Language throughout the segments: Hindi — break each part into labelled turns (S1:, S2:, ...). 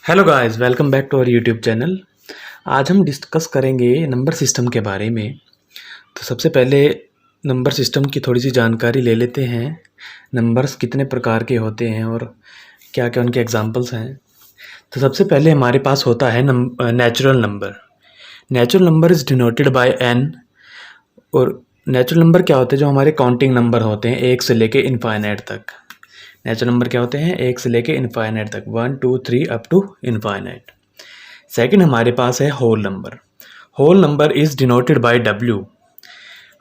S1: Hello guys, welcome back to our YouTube channel. आज हम डिस्कस करेंगे नंबर सिस्टम के बारे में। तो सबसे पहले नंबर सिस्टम की थोड़ी सी जानकारी ले लेते हैं। नंबर्स कितने प्रकार के होते हैं और क्या क्या उनके एग्जांपल्स हैं। तो सबसे पहले हमारे पास होता है natural number. Natural number is denoted by N. और नेचुरल नंबर क्या होते हैं? जो हमारे काउंटिंग नंबर होते हैं, एक से लेके इनफाइनाइट तक। नेचुरल नंबर क्या होते हैं? एक से लेके इनफाइनाइट तक, 1 2 3 अप टू इनफाइनाइट। सेकंड हमारे पास है whole number. Whole number is denoted by W.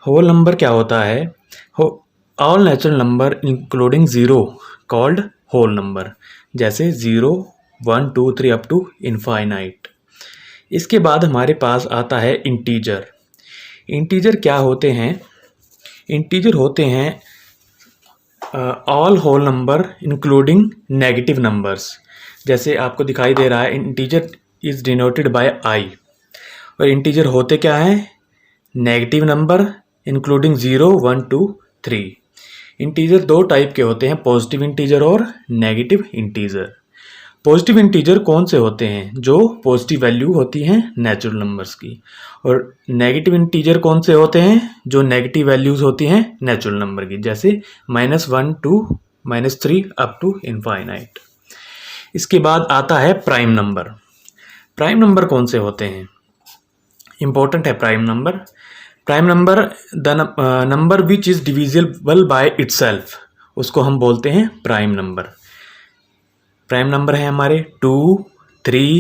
S1: Whole number क्या होता है? All natural number including zero called whole number, जैसे 0 1 2 3 अप टू इनफाइनाइट। इसके बाद हमारे पास आता है इंटीजर। इंटीजर क्या होते हैं? इंटीजर होते हैं all whole number including negative numbers. जैसे आपको दिखाई दे रहा है, integer is denoted by I. और इंटीजर होते क्या हैं? Negative number including 0 1 2 3। इंटीजर दो टाइप के होते हैं, पॉजिटिव इंटीजर और नेगेटिव इंटीजर। पॉजिटिव इंटीजर कौन से होते हैं? जो पॉजिटिव वैल्यू होती हैं नेचुरल नंबर्स की। और नेगेटिव इंटीजर कौन से होते हैं? जो नेगेटिव वैल्यूज़ होती हैं नेचुरल नंबर की, जैसे -1 2 -3 अप टू इनफाइनाइट। इसके बाद आता है प्राइम नंबर। प्राइम नंबर कौन से होते हैं? इंपॉर्टेंट है prime number. Prime number the number which is divisible by itself, उसको हम बोलते हैं प्राइम नंबर। प्राइम नंबर है हमारे 2 3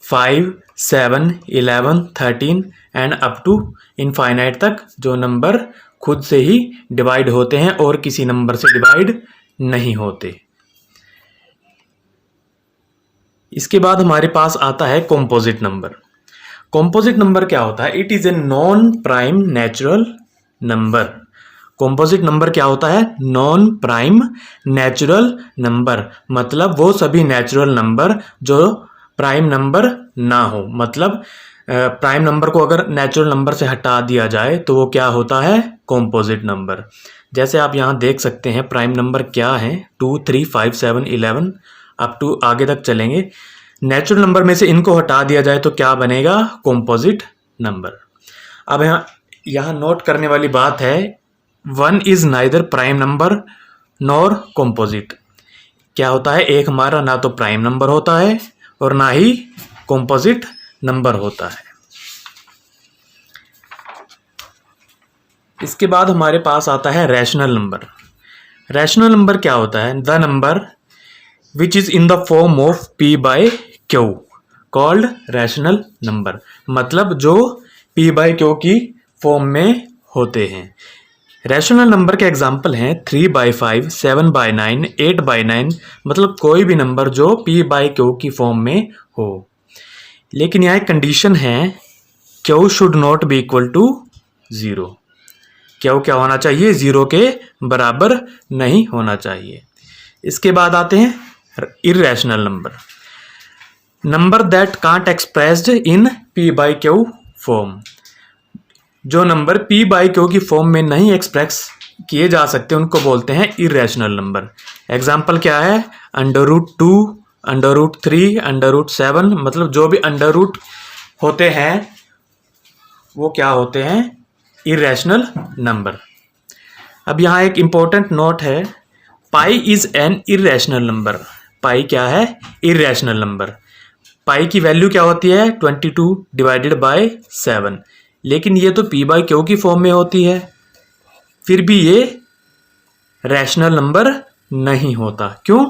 S1: 5 7 11 13 एंड अप टू इनफाइनाइट तक, जो नंबर खुद से ही डिवाइड होते हैं और किसी नंबर से डिवाइड नहीं होते। इसके बाद हमारे पास आता है कॉम्पोजिट नंबर। कॉम्पोजिट नंबर क्या होता है? It is a non prime natural number. Composite number क्या होता है? नॉन प्राइम नेचुरल नंबर, मतलब वो सभी नेचुरल नंबर जो प्राइम नंबर ना हो। मतलब प्राइम नंबर को अगर नेचुरल नंबर से हटा दिया जाए तो वो क्या होता है? Composite number. जैसे आप यहाँ देख सकते हैं प्राइम नंबर क्या है, 2 3 5 7 11 अप टू आगे तक चलेंगे। नेचुरल नंबर में से इनको हटा दिया जाए तो क्या बनेगा? Composite number. अब यहाँ नोट करने वाली बात है, 1 is neither prime number nor composite. क्या होता है? एक हमारा ना तो प्राइम नंबर होता है और ना ही कॉम्पोजिट नंबर होता है। इसके बाद हमारे पास आता है रैशनल नंबर। रैशनल नंबर क्या होता है? The number which is in the form of p by q called rational number, मतलब जो p बाय q की फॉर्म में होते हैं। रैशनल नंबर के एग्जाम्पल हैं 3/5 7/9 8/9, मतलब कोई भी नंबर जो p बाय q की फॉर्म में हो। लेकिन यहाँ एक कंडीशन है, q should not be equal to 0। q क्या होना चाहिए? 0 के बराबर नहीं होना चाहिए। इसके बाद आते हैं irrational number. Number that can't expressed in p by q form. जो नंबर p बाई q की फॉर्म में नहीं एक्सप्रेस किए जा सकते उनको बोलते हैं इर्रेशनल नंबर। एग्जाम्पल क्या है? √2 √3 √7, मतलब जो भी अंडर रूट होते हैं वो क्या होते हैं? Irrational number. अब यहाँ एक इंपॉर्टेंट नोट है, pi is an irrational number. Pi क्या है? Irrational number. पाई की वैल्यू क्या होती है? 22 डिवाइडेड बाय 7। लेकिन ये तो p बाई क्यू की फॉर्म में होती है, फिर भी ये रैशनल नंबर नहीं होता। क्यों?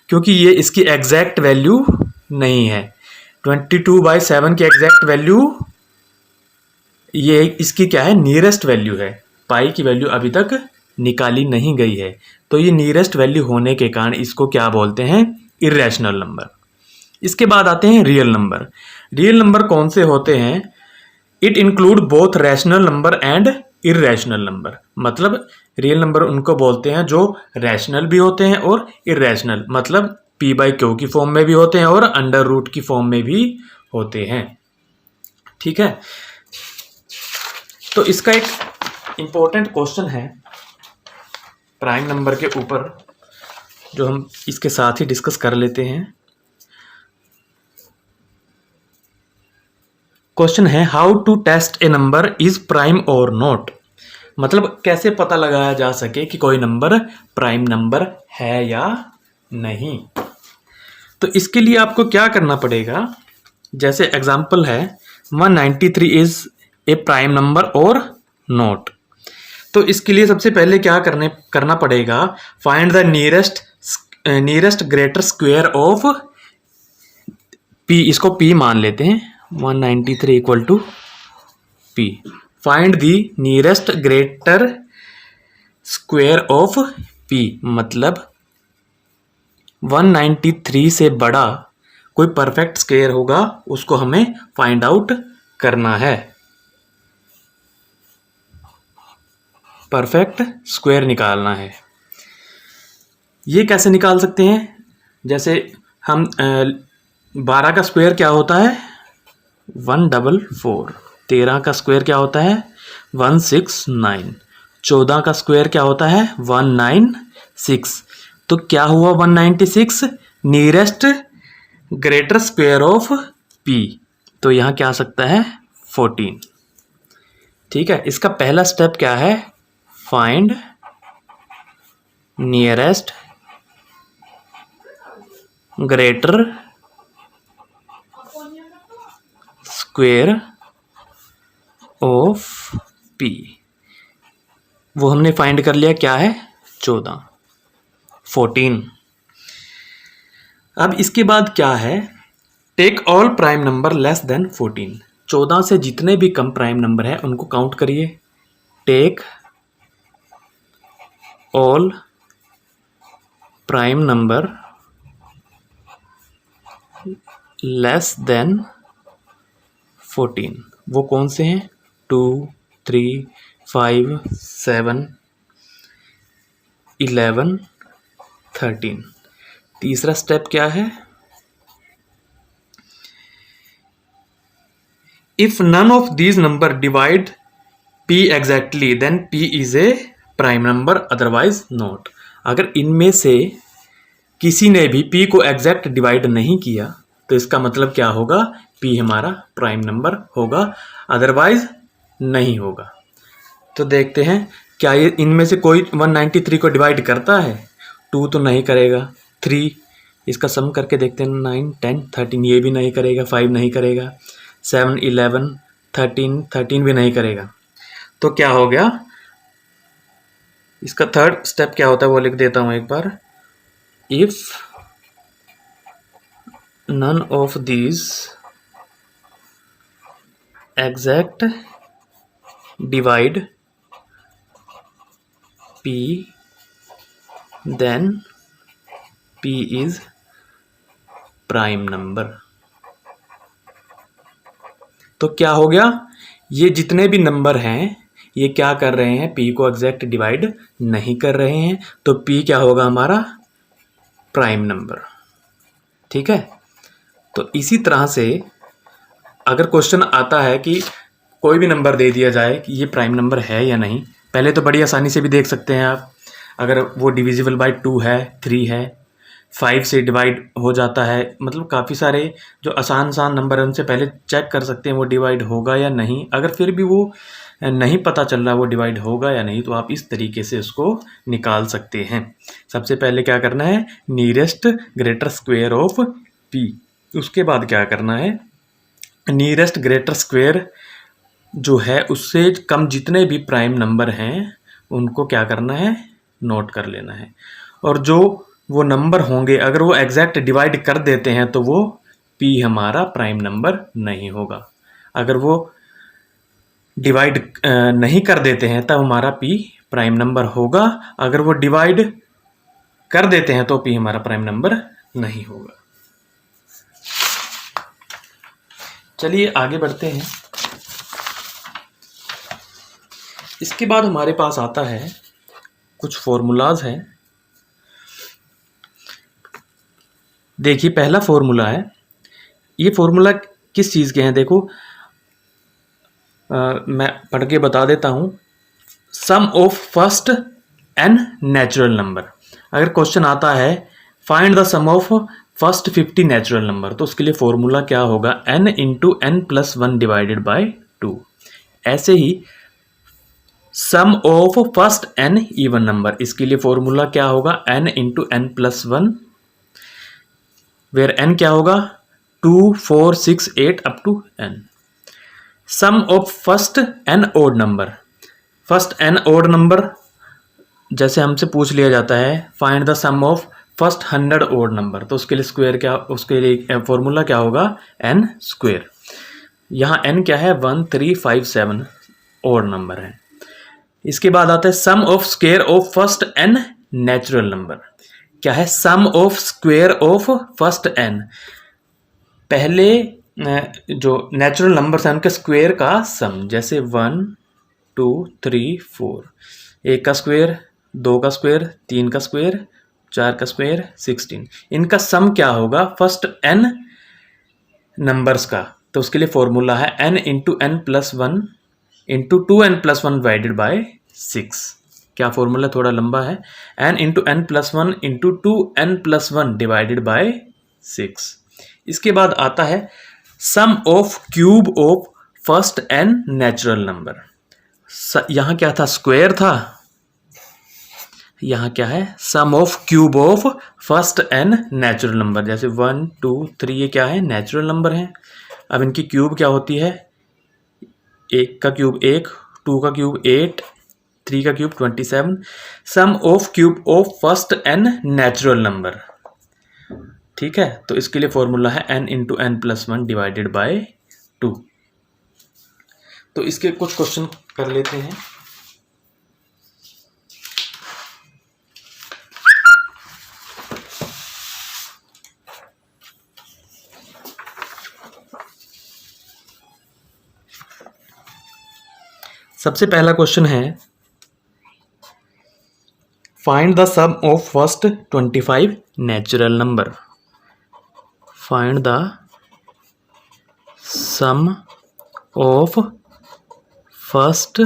S1: क्योंकि ये इसकी एग्जैक्ट वैल्यू नहीं है। 22/7 की एग्जैक्ट वैल्यू, ये इसकी क्या है? नियरेस्ट वैल्यू है। पाई की वैल्यू अभी तक निकाली नहीं गई है, तो ये नियरेस्ट वैल्यू होने के कारण इसको क्या बोलते हैं? Irrational number. इसके बाद आते हैं रियल नंबर। रियल नंबर कौन से होते हैं? It include both rational number and irrational number, मतलब रियल नंबर उनको बोलते हैं जो रैशनल भी होते हैं और इर्रेशनल, मतलब p बाई क्यू की फॉर्म में भी होते हैं और अंडर रूट की फॉर्म में भी होते हैं। ठीक है, तो इसका एक इंपॉर्टेंट क्वेश्चन है प्राइम नंबर के ऊपर, जो हम इसके साथ ही डिस्कस कर लेते हैं। क्वेश्चन है how to test a number is prime और नॉट, मतलब कैसे पता लगाया जा सके कि कोई नंबर प्राइम नंबर है या नहीं। तो इसके लिए आपको क्या करना पड़ेगा, जैसे एग्जांपल है 193 इज ए प्राइम नंबर और नॉट। तो इसके लिए सबसे पहले क्या करना पड़ेगा, find the nearest greater square of P, इसको पी मान लेते हैं, 193 equal to P. Find the nearest greater square of P, मतलब 193 से बड़ा कोई परफेक्ट स्क्वायर होगा, उसको हमें फाइंड आउट करना है। परफेक्ट स्क्वायर निकालना है। ये कैसे निकाल सकते हैं, जैसे हम 12 का स्क्वायर क्या होता है 144, 13 का स्क्वायर क्या होता है 169, 14 का स्क्वायर क्या होता है 196। तो क्या हुआ 196 nearest greater square of P, तो यहाँ क्या आ सकता है 14। ठीक है, इसका पहला स्टेप क्या है, find nearest greater square of P, वो हमने फाइंड कर लिया, क्या है 14। अब इसके बाद क्या है, take all prime number less than 14, 14 से जितने भी कम प्राइम नंबर है उनको काउंट करिए। Take all prime number less than 14, वो कौन से हैं 2, 3, 5, 7, 11, 13। तीसरा स्टेप क्या है, if none of these number divide P exactly then P is a prime number otherwise not. अगर इनमें से किसी ने भी पी को एग्जैक्ट डिवाइड नहीं किया तो इसका मतलब क्या होगा, पी हमारा प्राइम नंबर होगा, अदरवाइज नहीं होगा। तो देखते हैं क्या ये इनमें से कोई 193 को डिवाइड करता है, 2 तो नहीं करेगा, 3 इसका सम करके देखते हैं 9, 10, 13 ये भी नहीं करेगा, 5 नहीं करेगा, 7, 11, 13 भी नहीं करेगा। तो क्या हो गया, इसका थर्ड स्टेप क्या होता है वो लिख देता हूँ एक बार, if none of these exact divide p then p is prime number। तो क्या हो गया, ये जितने भी नंबर हैं ये क्या कर रहे हैं, p को एग्जैक्ट डिवाइड नहीं कर रहे हैं, तो p क्या होगा हमारा प्राइम नंबर। ठीक है, तो इसी तरह से अगर क्वेश्चन आता है कि कोई भी नंबर दे दिया जाए कि ये प्राइम नंबर है या नहीं, पहले तो बड़ी आसानी से भी देख सकते हैं आप, अगर वो डिविजिबल बाय 2 है, 3 है, 5 से डिवाइड हो जाता है, मतलब काफ़ी सारे जो आसान नंबर है उनसे पहले चेक कर सकते हैं वो डिवाइड होगा या नहीं। अगर फिर भी वो नहीं पता चल रहा वो डिवाइड होगा या नहीं, तो आप इस तरीके से उसको निकाल सकते हैं। सबसे पहले क्या करना है, nearest greater square of P, उसके बाद क्या करना है, नियरेस्ट ग्रेटर स्क्वायर जो है उससे कम जितने भी प्राइम नंबर हैं उनको क्या करना है, नोट कर लेना है। और जो वो नंबर होंगे अगर वो एग्जैक्ट डिवाइड कर देते हैं तो वो p हमारा प्राइम नंबर नहीं होगा। अगर वो डिवाइड नहीं कर देते हैं तब हमारा p प्राइम नंबर होगा, अगर वो डिवाइड कर देते हैं तो p हमारा प्राइम नंबर नहीं होगा। चलिए आगे बढ़ते हैं। इसके बाद हमारे पास आता है कुछ फॉर्मूलाज हैं। देखिए पहला फॉर्मूला है, ये फॉर्मूला किस चीज़ के हैं देखो, मैं पढ़ के बता देता हूँ। Sum of first n natural number, अगर क्वेश्चन आता है find the sum of first 50 natural number, तो उसके लिए फॉर्मूला क्या होगा, n into N plus one divided by 2। ऐसे ही sum of first n even number, इसके लिए फॉर्मूला क्या होगा, n into N plus one, where n क्या होगा 2 4 6 8 up to n। Sum of first n odd number, first n odd number जैसे हमसे पूछ लिया जाता है find the sum of first 100 odd number, तो उसके लिए स्क्वायर क्या, उसके लिए फॉर्मूला क्या होगा, n स्क्वायर। यहाँ n क्या है 1 3 5 7 ओड नंबर है। इसके बाद आता है sum of square of first n natural number, क्या है sum of square of first n, पहले जो नेचुरल नंबर है उनके स्क्वायर का सम, जैसे 1 2 3 4, एक का स्क्वायर, दो का स्क्वायर, तीन का स्क्वायर, चार का स्क्वायर 16, इनका सम क्या होगा फर्स्ट n नंबर्स का, तो उसके लिए फॉर्मूला है n into N plus one into 2n plus one divided by 6। क्या फॉर्मूला, थोड़ा लंबा है, n into N plus one into 2n plus one divided by 6। इसके बाद आता है sum of cube of first n natural number, यहाँ क्या था स्क्वायर था, यहाँ क्या है sum of cube of first n natural number, जैसे 1 2 3 ये क्या है नेचुरल नंबर है। अब इनकी क्यूब क्या होती है, एक का क्यूब 1, 2 का क्यूब 8, 3 का cube 27। Sum of cube of first n natural number, ठीक है, तो इसके लिए फॉर्मूला है n into N plus one divided by 2। तो इसके कुछ क्वेश्चन कर लेते हैं। सबसे पहला क्वेश्चन है find the sum of first 25 natural number, find the sum of first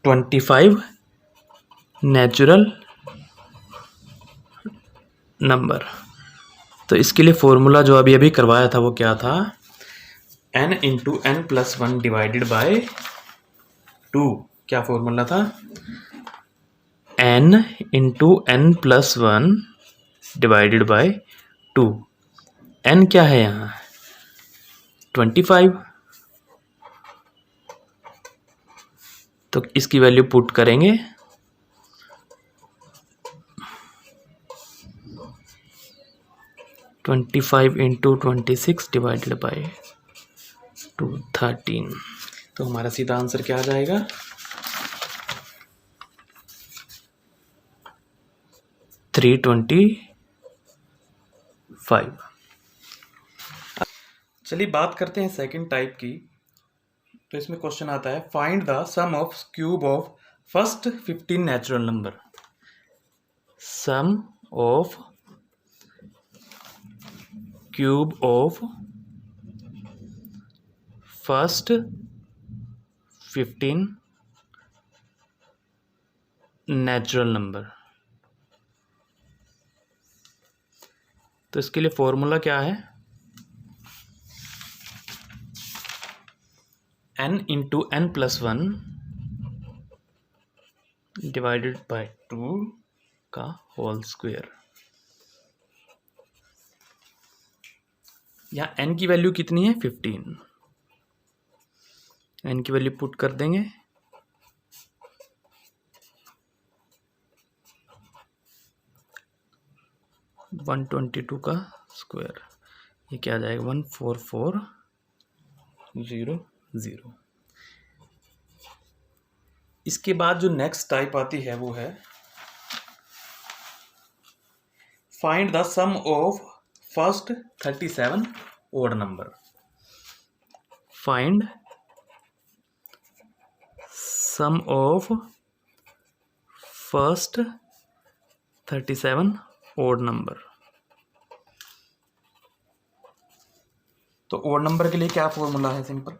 S1: 25 natural number. तो इसके लिए फॉर्मूला जो अभी अभी करवाया था वो क्या था, n into N plus one divided by 2। क्या फॉर्मूला था, n into N plus one divided by 2। n क्या है यहाँ 25, तो इसकी वैल्यू पुट करेंगे, twenty five into 26 divided by 2 13, तो हमारा सीधा आंसर क्या आ जाएगा 325। चलिए बात करते हैं सेकंड टाइप की। तो इसमें क्वेश्चन आता है find the sum of cube of first 15 natural number, sum of cube of first 15 natural number. तो इसके लिए फॉर्मूला क्या है, n into N plus one divided by 2 का होल स्क्वायर। यहाँ n की वैल्यू कितनी है 15, n की वैल्यू पुट कर देंगे, वन 122 का स्क्वायर, ये क्या आ जाएगा 14400। इसके बाद जो नेक्स्ट टाइप आती है वो है find the sum of first 37 odd number, find sum of first 37 odd number. तो ओड नंबर के लिए क्या फॉर्मूला है, सिंपल,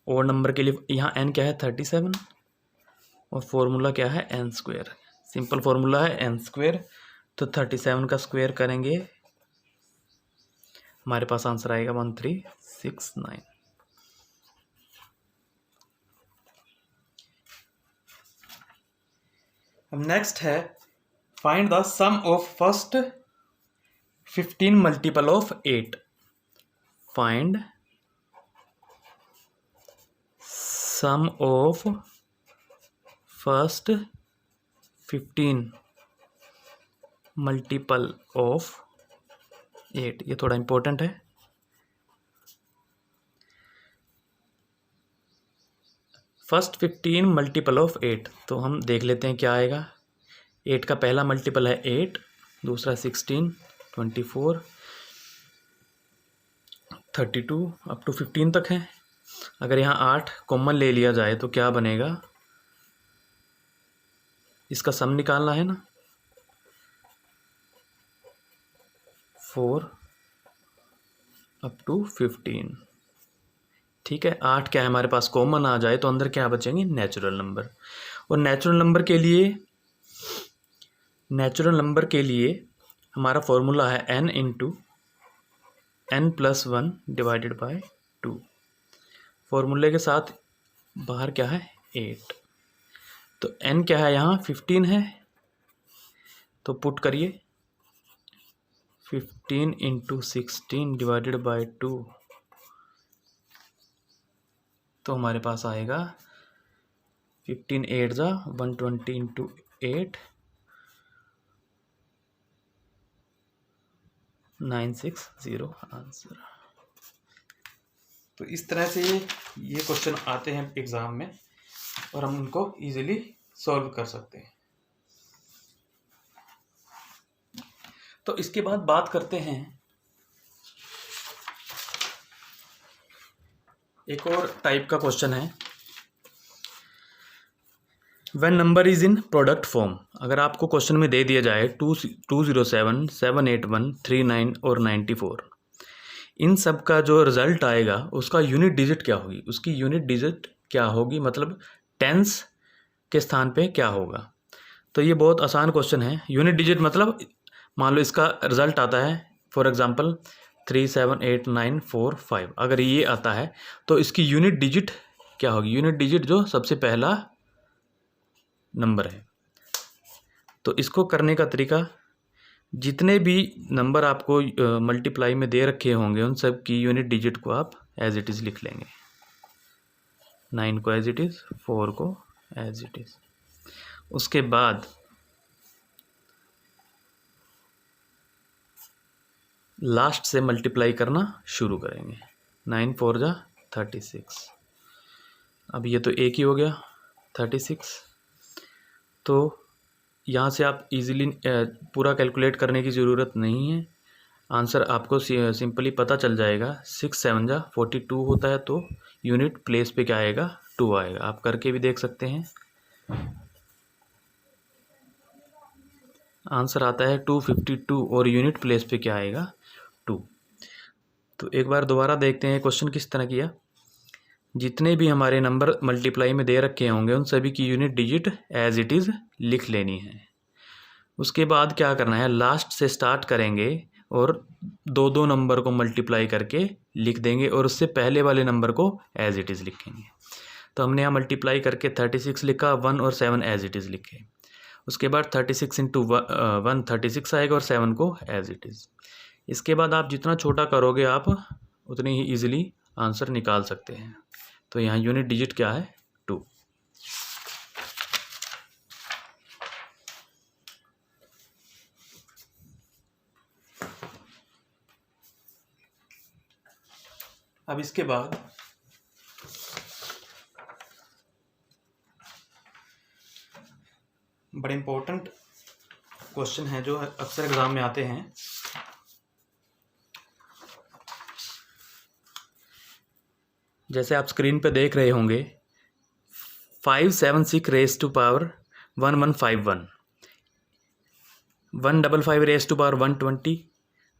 S1: ओड नंबर के लिए यहाँ n क्या है 37 और फॉर्मूला क्या है n स्क्वायर। सिंपल फॉर्मूला है n स्क्वेयर, तो 37 का स्क्वेयर करेंगे, हमारे पास आंसर आएगा 1369। अब नेक्स्ट है find the sum of first 15 multiple of 8। Find sum of first 15 multiple of 8। ये थोड़ा इंपॉर्टेंट है। फर्स्ट 15 मल्टीपल ऑफ 8, तो हम देख लेते हैं क्या आएगा। 8 का पहला मल्टीपल है 8, दूसरा 16, 24, 32 अप टू 15 तक है। अगर यहाँ 8 कॉमन ले लिया जाए तो क्या बनेगा, इसका सम निकालना है ना, 4 अप टू 15। ठीक है, 8 क्या है हमारे पास कॉमन आ जाए तो अंदर क्या बचेंगे, नेचुरल नंबर। और नेचुरल नंबर के लिए हमारा फॉर्मूला है n into n+1 divided by 2। फॉर्मूले के साथ बाहर क्या है 8, तो n क्या है यहाँ 15 है, तो पुट करिए 15 इंटू 16 डिवाइडेड बाय 2, तो हमारे पास आएगा 15 8 जा 120 इंटू 8 960 आंसर। तो इस तरह से ये क्वेश्चन आते हैं एग्जाम में और हम उनको इजीली सॉल्व कर सकते हैं। तो इसके बाद बात करते हैं एक और टाइप का क्वेश्चन है, when number is in product form. अगर आपको क्वेश्चन में दे दिया जाए 207, 781, 39 और 94, इन सब का जो रिजल्ट आएगा उसका यूनिट डिजिट क्या होगी, उसकी यूनिट डिजिट क्या होगी, मतलब टेंस के स्थान पे क्या होगा। तो ये बहुत आसान क्वेश्चन है। यूनिट डिजिट मतलब मान लो इसका रिजल्ट आता है फॉर एग्जांपल 3 7 8 9 4 5, अगर ये आता है तो इसकी यूनिट डिजिट क्या होगी, यूनिट डिजिट जो सबसे पहला नंबर है। तो इसको करने का तरीका, जितने भी नंबर आपको मल्टीप्लाई में दे रखे होंगे उन सब की यूनिट डिजिट को आप एज इट इज़ लिख लेंगे। 9 को एज इट इज़, 4 को एज इट इज़। उसके बाद लास्ट से मल्टीप्लाई करना शुरू करेंगे। 9 4 जा 36, अब ये तो एक ही हो गया 36। तो यहाँ से आप इजीली पूरा कैलकुलेट करने की ज़रूरत नहीं है, आंसर आपको सिंपली पता चल जाएगा। 6 7 जा 42 होता है, तो यूनिट प्लेस पे क्या आएगा 2 आएगा। आप करके भी देख सकते हैं, आंसर आता है 252 और यूनिट प्लेस पे क्या आएगा 2। तो एक बार दोबारा देखते हैं क्वेश्चन किस तरह किया। जितने भी हमारे नंबर मल्टीप्लाई में दे रखे होंगे उन सभी की unit digit as it is लिख लेनी है। उसके बाद क्या करना है, लास्ट से स्टार्ट करेंगे और 2 नंबर को मल्टीप्लाई करके लिख देंगे और उससे पहले वाले नंबर को एज इट इज़ लिखेंगे। तो हमने यहाँ मल्टीप्लाई करके 36 लिखा, 1 और 7 एज इट इज़ लिखे। उसके बाद 36 इंटू 1 36 आएगा और 7 को एज इट इज़। इसके बाद आप जितना छोटा करोगे आप उतनी ही ईजिली आंसर निकाल सकते हैं। तो यहाँ यूनिट डिजिट क्या है 2। अब इसके बाद बड़े इंपॉर्टेंट क्वेश्चन है जो अक्सर एग्जाम में आते हैं। जैसे आप स्क्रीन पे देख रहे होंगे 576 raise to power 1151, 155 raise to power 120,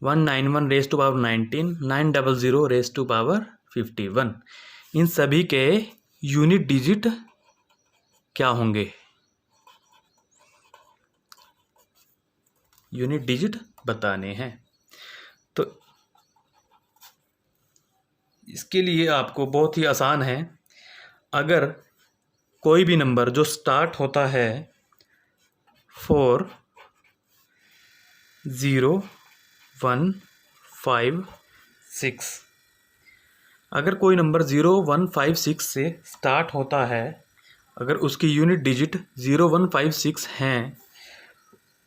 S1: 191 raise to power 19, 900 raise to power 51। इन सभी के यूनिट डिजिट क्या होंगे। यूनिट डिजिट बताने हैं। तो इसके लिए आपको बहुत ही आसान है, अगर कोई भी नंबर जो स्टार्ट होता है 4 0 1 5 6, अगर कोई नंबर 0 1 5 6 से स्टार्ट होता है, अगर उसकी यूनिट डिजिट 0 1 5 6 हैं,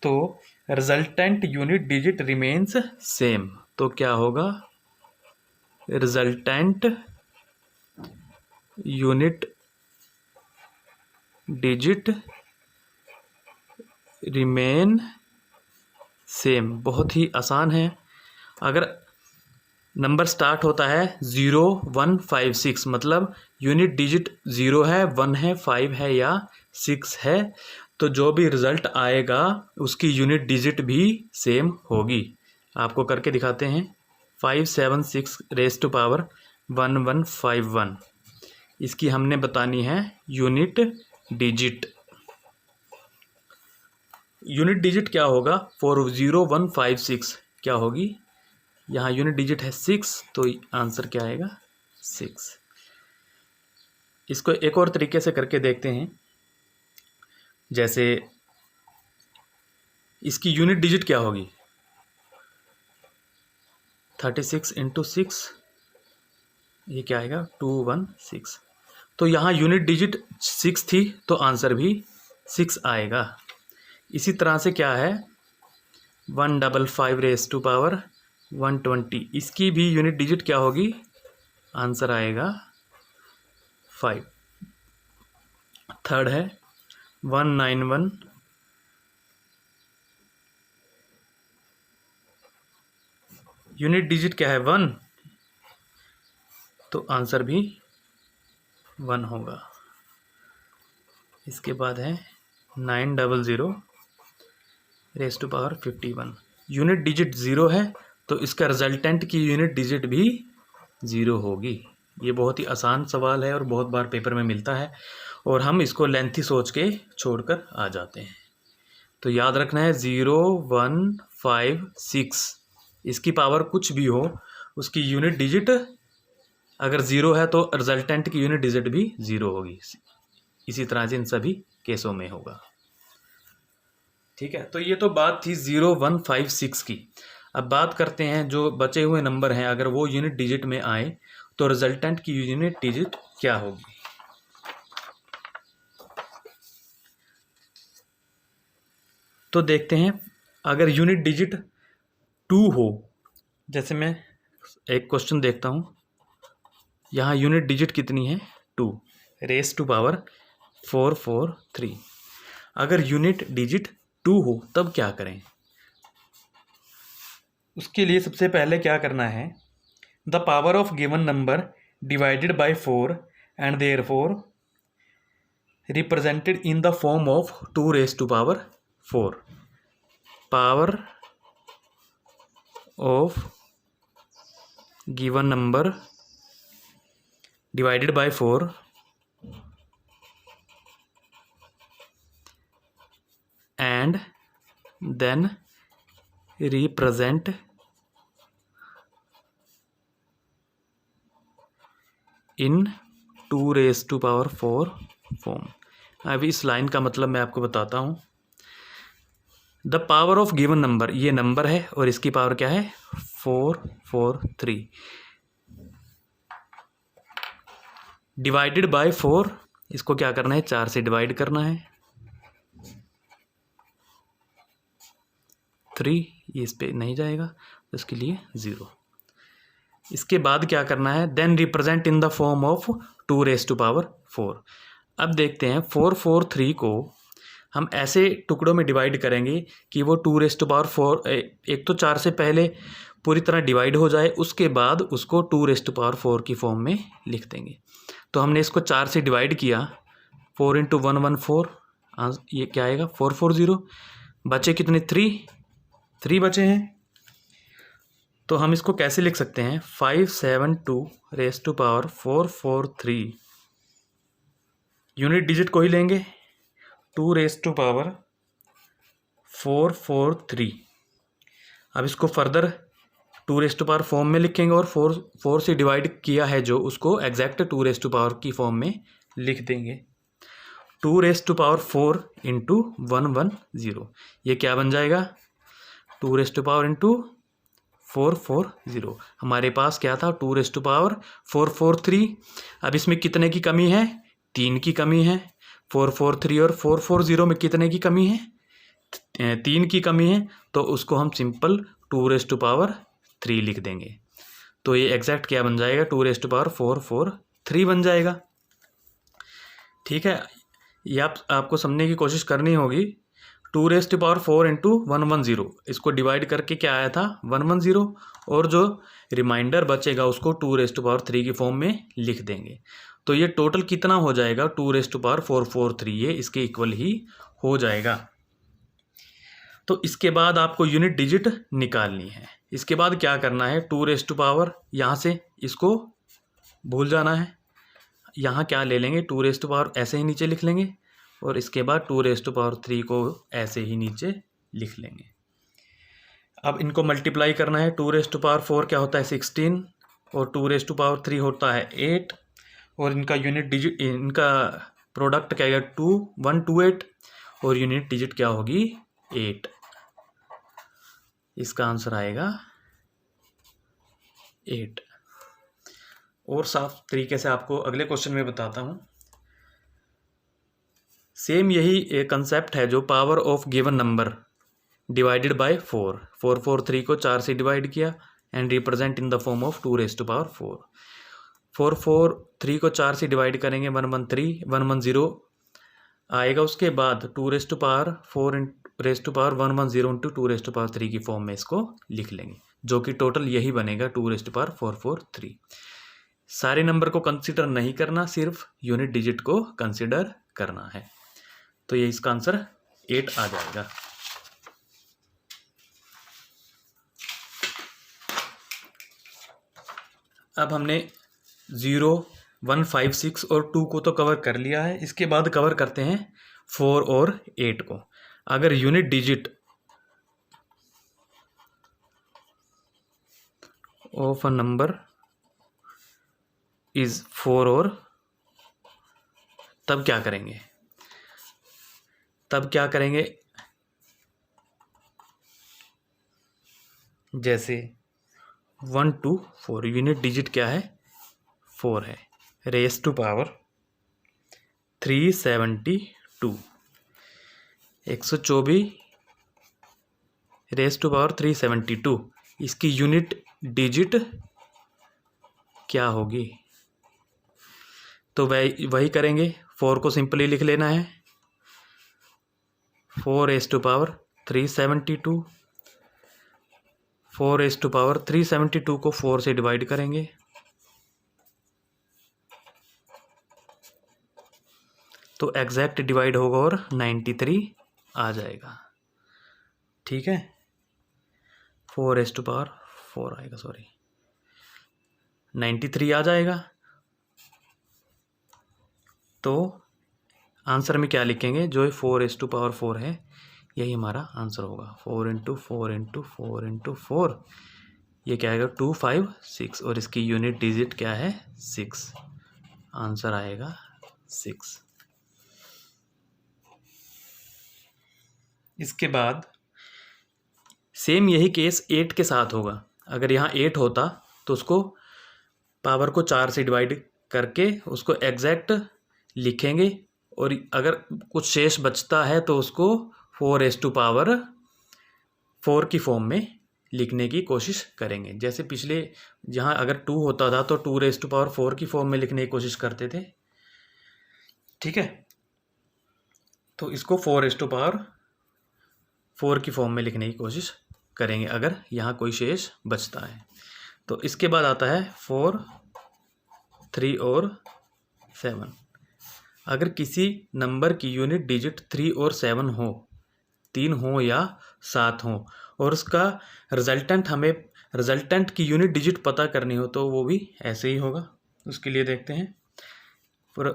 S1: तो resultant unit digit remains same. तो क्या होगा, resultant unit digit remain same. बहुत ही आसान है। अगर नंबर स्टार्ट होता है 0 1 5 6, मतलब यूनिट डिजिट 0 है, 1 है, 5 है या 6 है, तो जो भी रिज़ल्ट आएगा उसकी यूनिट डिजिट भी सेम होगी। आपको करके दिखाते हैं। 5 7 6 रेज़ टू पावर 1 1 5 1, इसकी हमने बतानी है यूनिट डिजिट। यूनिट डिजिट क्या होगा, 4 0 1 5 6 क्या होगी, यहाँ यूनिट डिजिट है 6, तो आंसर क्या आएगा 6। इसको एक और तरीके से करके देखते हैं। जैसे इसकी यूनिट डिजिट क्या होगी, 36 इंटू 6, ये क्या आएगा 216। तो यहाँ यूनिट डिजिट 6 थी, तो आंसर भी 6 आएगा। इसी तरह से क्या है 155 रेज़ टू पावर 120, इसकी भी यूनिट डिजिट क्या होगी, आंसर आएगा 5। थर्ड है 191 यूनिट डिजिट क्या है 1, तो आंसर भी 1 होगा। इसके बाद है 900 raise to power 51, unit digit 0 है, तो इसका रिजल्टेंट की यूनिट डिजिट भी 0 होगी। ये बहुत ही आसान सवाल है और बहुत बार पेपर में मिलता है, और हम इसको लेंथी सोच के छोड़कर आ जाते हैं। तो याद रखना है 0 1 5 6, इसकी पावर कुछ भी हो, उसकी यूनिट डिजिट अगर 0 है तो रिजल्टेंट की यूनिट डिजिट भी 0 होगी। इसी तरह से इन सभी केसों में होगा। ठीक है, तो ये तो बात थी 0 1 5 6 की। अब बात करते हैं जो बचे हुए नंबर हैं, अगर वो यूनिट डिजिट में आए तो रिजल्टेंट की यूनिट डिजिट क्या होगी। तो देखते हैं, अगर यूनिट डिजिट 2 हो, जैसे मैं एक क्वेश्चन देखता हूँ, यहाँ यूनिट डिजिट कितनी है 2 रेज़ टू पावर 443। अगर यूनिट डिजिट 2 हो तब क्या करें, उसके लिए सबसे पहले क्या करना है, the power of given number divided by 4 and therefore represented in the form of 2 raise to power 4। Power of given number divided by 4 and then represent in 2 raise to power 4 form. अभी इस लाइन का मतलब मैं आपको बताता हूँ। The power of given number, ये नंबर है और इसकी पावर क्या है 443, डिवाइडेड बाय 4, इसको क्या करना है 4 से डिवाइड करना है, 3 ये इस पे नहीं जाएगा, तो इसके लिए 0। इसके बाद क्या करना है, then represent in the form of 2 raise to power 4। अब देखते हैं 443 को हम ऐसे टुकड़ों में डिवाइड करेंगे कि वो 2 रेज़ टू पावर 4 एक तो 4 से पहले पूरी तरह डिवाइड हो जाए, उसके बाद उसको 2 रेज़ टू पावर 4 की फॉर्म में लिख देंगे। तो हमने इसको 4 से डिवाइड किया, 4 इंटू 114, ये क्या आएगा 440, बचे कितने 3 बचे हैं। तो हम इसको कैसे लिख सकते हैं, 572 raise to power 443, unit digit को ही लेंगे 2 रेज़ टू पावर 443, अब इसको फर्दर 2 फॉर्म में लिखेंगे और 4 से डिवाइड किया है जो उसको एग्जैक्ट 2 की फॉर्म में लिख देंगे। 2 इंटू 110, ये क्या बन जाएगा 2 इंटू 440। हमारे पास क्या था 2 443। अब इसमें कितने की कमी है 3 की कमी है। 443 और 440 में कितने की कमी है 3 की कमी है, तो उसको हम सिंपल 2 लिख देंगे। तो ये एग्जैक्ट क्या बन जाएगा 2 443 बन जाएगा। ठीक है, ये आपको समझने की कोशिश करनी होगी। 2 इंटू 110, इसको डिवाइड करके क्या आया था 110, और जो रिमाइंडर बचेगा उसको 2 की फॉर्म में लिख देंगे। तो ये टोटल कितना हो जाएगा 2 443, ये इसके इक्वल ही हो जाएगा। तो इसके बाद आपको यूनिट डिजिट निकालनी है। इसके बाद क्या करना है 2 यहाँ से इसको भूल जाना है। यहाँ क्या ले लेंगे 2 ऐसे ही नीचे लिख लेंगे, और इसके बाद 2 को ऐसे ही नीचे लिख लेंगे। अब इनको मल्टीप्लाई करना है। 2 क्या होता है 16, और 2 होता है 8, और इनका यूनिट डिजिट, इनका प्रोडक्ट क्या आएगा 2128, और यूनिट डिजिट क्या होगी 8। इसका आंसर आएगा 8। और साफ तरीके से आपको अगले क्वेश्चन में बताता हूँ। सेम यही एक कंसेप्ट है जो power of given number divided bye 443 को 4 से डिवाइड किया and represent in the form of 2 443 को 4 से डिवाइड करेंगे 110 आएगा। उसके बाद 2 110 इंटू 2 की फॉर्म में इसको लिख लेंगे, जो कि टोटल यही बनेगा 2 सारे नंबर को कंसिडर नहीं करना, सिर्फ यूनिट डिजिट को कंसिडर करना है। तो ये इसका आंसर 8 आ जाएगा। अब हमने 0, 1, 5, 6 और 2 को तो कवर कर लिया है। इसके बाद कवर करते हैं 4 और 8 को। अगर unit digit of a number is 4 और तब क्या करेंगे जैसे 1 to 4 यूनिट डिजिट क्या है 4 है। Raise to power 372 124 raise to power 372, इसकी यूनिट डिजिट क्या होगी। तो वही करेंगे, 4 को सिंपली लिख लेना है 4 raise to power 372। 4 raise to power 372 को 4 से डिवाइड करेंगे, तो एग्जैक्ट डिवाइड होगा और 93 आ जाएगा। ठीक है, 4 रेस टू पावर 4 आएगा, 93 आ जाएगा। तो आंसर में क्या लिखेंगे, जो 4 रेस टू पावर 4 है यही हमारा आंसर होगा। 4 इंटू 4 इंटू 4 इंटू 4, ये क्या आएगा 256, और इसकी यूनिट डिजिट क्या है 6। आंसर आएगा 6। इसके बाद सेम यही केस 8 के साथ होगा। अगर यहाँ 8 होता तो उसको पावर को 4 से डिवाइड करके उसको एग्जैक्ट लिखेंगे, और अगर कुछ शेष बचता है तो उसको 4 रेस टू पावर 4 की फॉर्म में लिखने की कोशिश करेंगे। जैसे पिछले जहाँ अगर 2 होता था तो 2 रेस टू पावर 4 की फॉर्म में लिखने की कोशिश करते थे। ठीक है, तो इसको 4 रेस टू पावर 4 की फॉर्म में लिखने की कोशिश करेंगे अगर यहाँ कोई शेष बचता है। तो इसके बाद आता है 4, 3 और 7। अगर किसी नंबर की यूनिट डिजिट 3 और 7 हो, 3 हो या 7 हो, और उसका रिजल्टेंट की यूनिट डिजिट पता करनी हो, तो वो भी ऐसे ही होगा। उसके लिए देखते हैं, फिर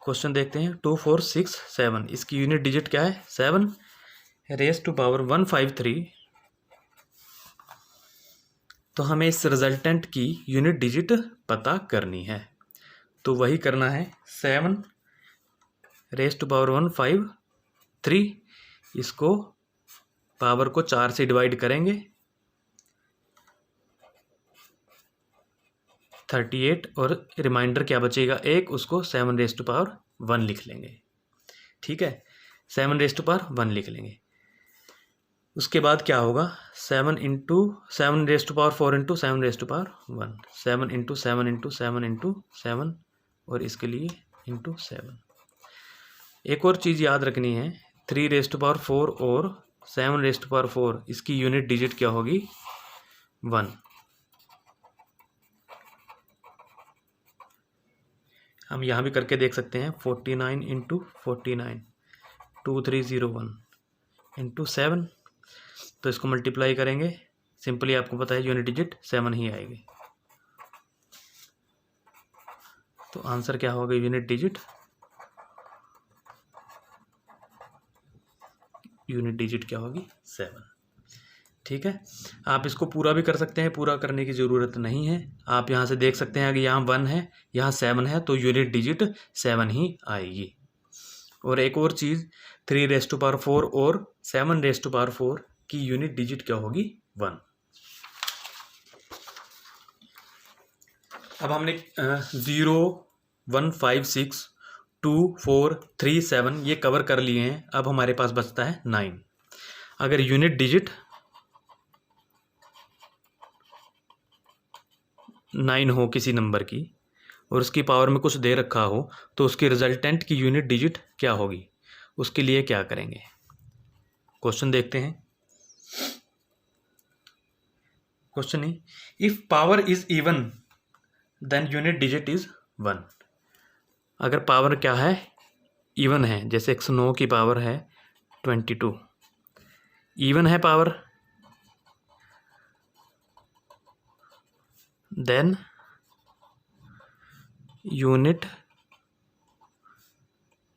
S1: क्वेश्चन देखते हैं। 2, 4, 6, 7, इसकी यूनिट डिजिट क्या है 7। रेस टू पावर 153 तो हमें इस रिजल्टेंट की यूनिट डिजिट पता करनी है। तो वही करना है, 7^153, इसको पावर को 4 से डिवाइड करेंगे, 38, और रिमाइंडर क्या बचेगा 1, उसको 7^1 लिख लेंगे। ठीक है, 7^1 लिख लेंगे। उसके बाद क्या होगा, 7 into 7^4 into 7^1, 7 into 7 into 7 into 7, और इसके लिए इंटू 7। एक और चीज़ याद रखनी है, 3^4 और 7^4, इसकी यूनिट डिजिट क्या होगी, 1। हम यहाँ भी करके देख सकते हैं, 49 इंटू 49, 2301 इंटू 7, तो इसको मल्टीप्लाई करेंगे, सिंपली आपको पता है यूनिट डिजिट 7 ही आएगी। तो आंसर क्या होगा, यूनिट डिजिट क्या होगी, 7। ठीक है, आप इसको पूरा भी कर सकते हैं, पूरा करने की ज़रूरत नहीं है। आप यहाँ से देख सकते हैं कि यहाँ 1 है, यहाँ 7 है, तो यूनिट डिजिट 7 ही आएगी। और एक और चीज़, 3^4 और 7^4 की यूनिट डिजिट क्या होगी, 1। अब हमने 0, 1, 5, 6, 2, 4, 3, 7 ये कवर कर लिए हैं। अब हमारे पास बचता है 9। अगर यूनिट डिजिट 9 हो किसी नंबर की और उसकी पावर में कुछ दे रखा हो, तो उसकी रिजल्टेंट की यूनिट डिजिट क्या होगी, उसके लिए क्या करेंगे। क्वेश्चन देखते हैं। क्वेश्चन है, if power is even then unit digit is 1। अगर पावर क्या है, इवन है, जैसे 109 की पावर है 22, इवन है पावर, देन यूनिट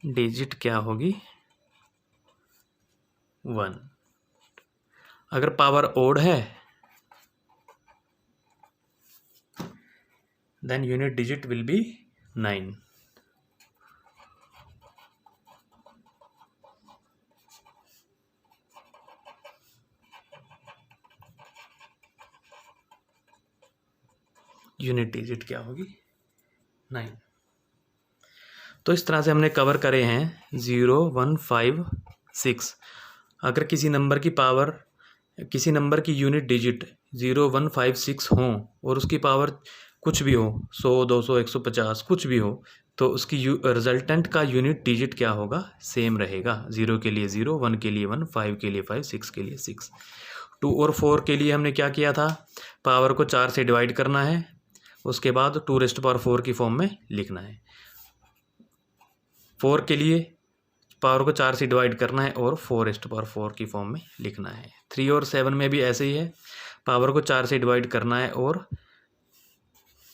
S1: डिजिट क्या होगी, 1। अगर पावर ओड है, then unit digit will be 9। Unit digit क्या होगी, 9। तो इस तरह से हमने कवर करे हैं 0, 1, 5, 6। अगर किसी नंबर की पावर, किसी नंबर की यूनिट डिजिट 0, 1, 5, 6 हो और उसकी पावर कुछ भी हो, 100, 200, 150 कुछ भी हो, तो उसकी रिजल्टेंट का यूनिट डिजिट क्या होगा, सेम रहेगा। 0 के लिए 0, 1 के लिए 1, 5 के लिए 5, 6 के लिए 6। 2 और 4 के लिए हमने क्या किया था, पावर को 4 से डिवाइड करना है, उसके बाद 2^4 की फॉर्म में लिखना है। 4 के लिए पावर को 4 से डिवाइड करना है और 4^4 की फॉर्म में लिखना है। 3 और 7 में भी ऐसे ही है, पावर को 4 से डिवाइड करना है और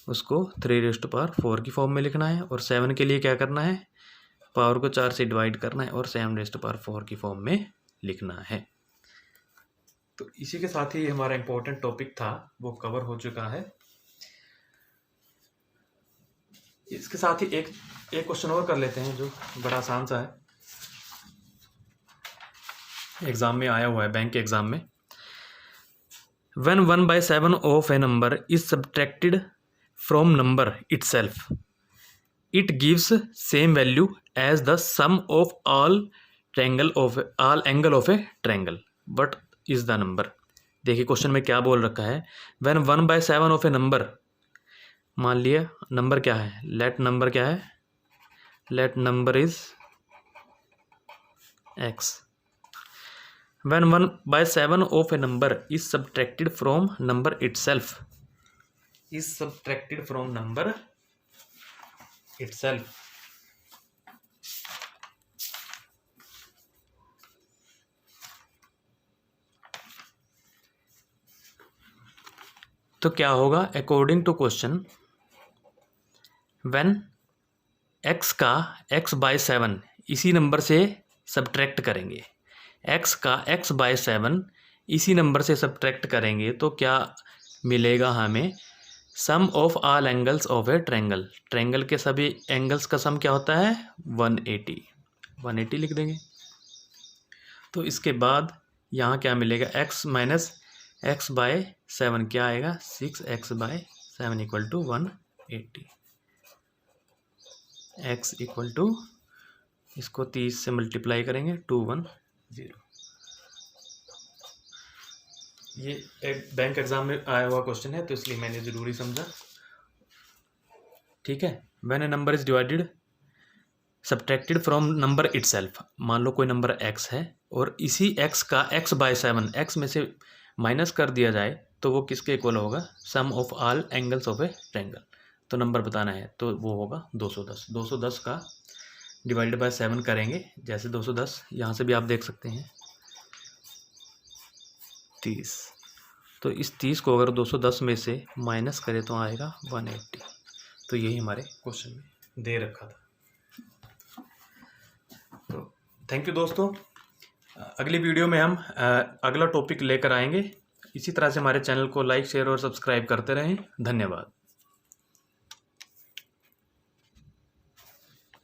S1: उसको 3^4 की फॉर्म में लिखना है। और 7 के लिए क्या करना है, पावर को 4 से डिवाइड करना है और 7^4 की फॉर्म में लिखना है। तो इसी के साथ ही हमारा इम्पोर्टेंट टॉपिक था वो कवर हो चुका है। इसके साथ ही एक क्वेश्चन और कर लेते हैं जो बड़ा आसान सा है, एग्जाम में आया हुआ है, बैंक के एग्जाम में। When 1/7 of a number is subtracted from number itself, it gives same value as the sum of all angle of a triangle. What is the number? देखिए क्वेश्चन में क्या बोल रखा है, when 1/7 of a number, मान लिया नंबर क्या है, लेट नंबर क्या है, let number is x. When 1/7 of a number is subtracted from number itself, तो क्या होगा, according to question, when x का x/7 इसी नंबर से सब्ट्रैक्ट करेंगे, x का x/7 इसी नंबर से सब्ट्रैक्ट करेंगे, तो क्या मिलेगा हमें sum of all angles of a triangle. Triangle के सभी एंगल्स का सम क्या होता है 180 लिख देंगे। तो इसके बाद यहाँ क्या मिलेगा x माइनस एक्स बाय 7 क्या आएगा 6x/7 equal to 180। x equal to इसको 30 से मल्टीप्लाई करेंगे 210। ये एक बैंक एग्जाम में आया हुआ क्वेश्चन है तो इसलिए मैंने ज़रूरी समझा। ठीक है। When A number is divided subtracted from number itself, मान लो कोई नंबर x है और इसी x का x/7 x में से माइनस कर दिया जाए तो वो किसके इक्वल होगा sum of all angles of a triangle. तो नंबर बताना है तो वो होगा 210। 210 का डिवाइडेड बाय 7 करेंगे, जैसे 210 यहाँ से भी आप देख सकते हैं 30। तो इस 30 को अगर 210 में से माइनस करें तो आएगा 180। तो यही हमारे क्वेश्चन में दे रखा था। तो थैंक यू दोस्तों। अगली वीडियो में हम अगला टॉपिक लेकर आएंगे। इसी तरह से हमारे चैनल को लाइक शेयर और सब्सक्राइब करते रहें। धन्यवाद।